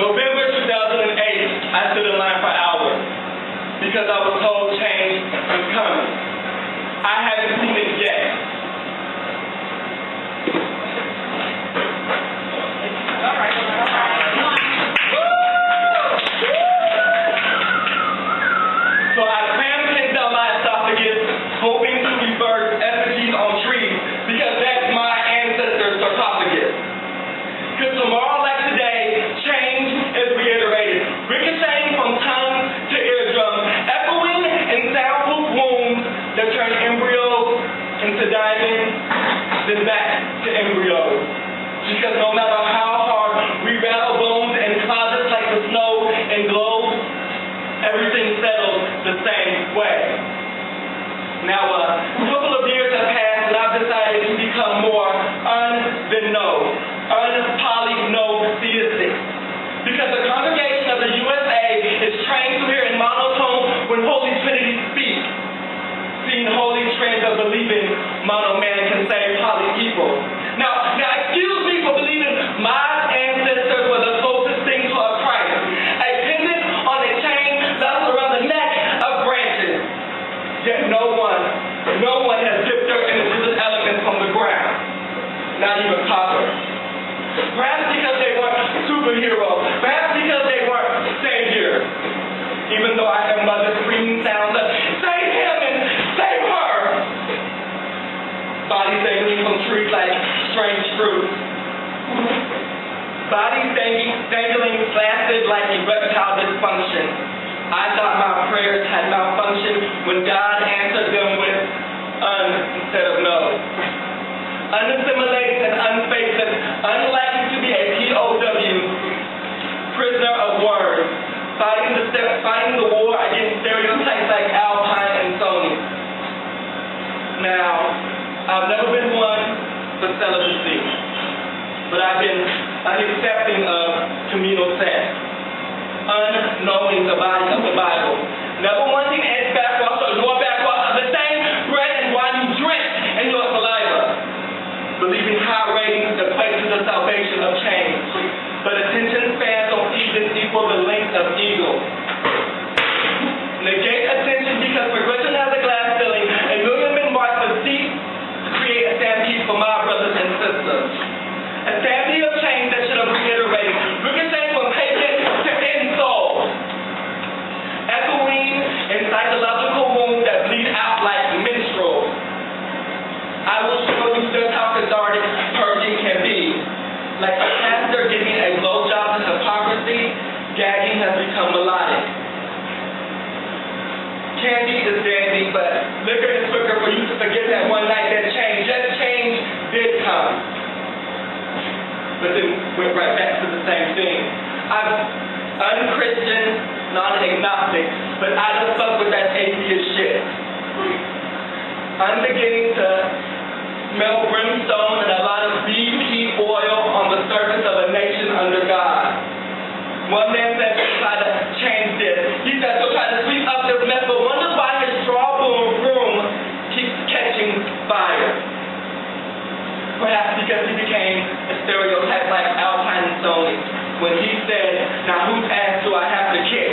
November 2008, I stood in line for hours because I was told change was coming. I haven't seen it yet. So I crammed things down my esophagus, hoping to reverse effigies on trees, because that's my ancestors' sarcophagus. Because tomorrow, like today, change is reiterated, ricocheting from tongue to eardrum, echoing in soundproof wombs that turn embryos into diamonds, then back to embryos. Because no matter how hard we rattle bones in closets like the snow and globes, everything settles the same way. Now, a couple of years have passed, and I've decided to become more unpolynotheistic. Because the congregation of the USA is trained to hear in monotone when Holy Trinity speaks. Seeing holy trends of believing mono man can save poly people. Now, excuse me for believing my ancestors were the closest thing to a Christ, a pendant on a chain wrapped around the neck of branches. Yet no one has dipped dirt into this element from the ground, not even copper. Perhaps because they weren't superheroes, perhaps because they weren't saviors. Even though I hear mothers screaming sounds of, save him and save her! Bodies dangling from trees like strange fruits. Bodies dangling flaccid like erectile dysfunction. I thought my prayers had malfunctioned when God answered them with instead of no. Unassimilated and unfaithful, unlikely to be a POW, prisoner of words, fighting the war against stereotypes like Alpine and Sony. Now, I've never been one for celibacy, but I've been unaccepting of communal sex, unknowing the body of the Bible, never wanting its backwash or your backwash of the same bread and wine you drink in your saliva, believing high ratings equate to the salvation of change, but attention spans don't even equal the length of eagles. Negate attention because progression has a glass ceiling. A million men march for seats to create a stampede for my brothers and sisters. A stampede of change that should have reiterated, ricocheting from pavement to insole, echoing in psychological wounds that bleed out like minstrels. I will show you just how cathartic purging can be. Like a pastor giving a blowjob to hypocrisy, gagging has become melodic. Candy is dandy, but liquor is quicker for you to forget that one night that change did come. But then went right back to the same thing. I'm unchristian, non-agnostic, but I just fuck with that atheist shit. I'm beginning to smell brimstone and a lot of BP oil on the surface of a nation under God. One man said he'll try to change this. He said he'll try to sweep up this mess, but wonders why his straw broom keeps catching fire. Perhaps because he became a stereotype like Alpine and Sony when he said, now whose ass do I have to kick?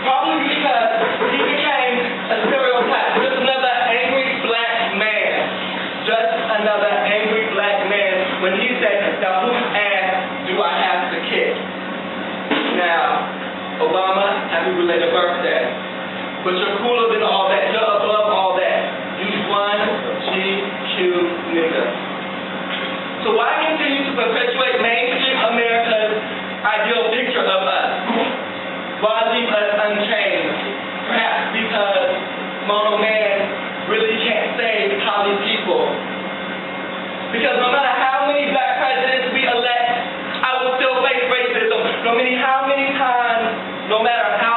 Probably because he became a stereotype, just another angry black man. Just another angry black man when he said, now whose ass do I have to kick? Now, Obama, happy belated birthday. But you're cooler than all that. You're above all that. You one GQ nigga. So why continue to perpetuate mainstream America's ideal picture of us? Why leave us unchanged? Perhaps because mono man really can't save poly people. Because no matter how many black presidents we elect, I will still face racism. No matter how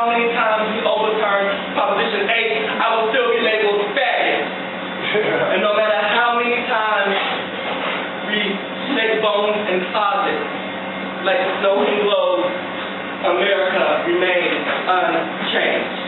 many times we overturn Proposition 8, I will still be labeled faggot. And no matter how many times we make bones in closets, like snow and globes, America remains unchanged.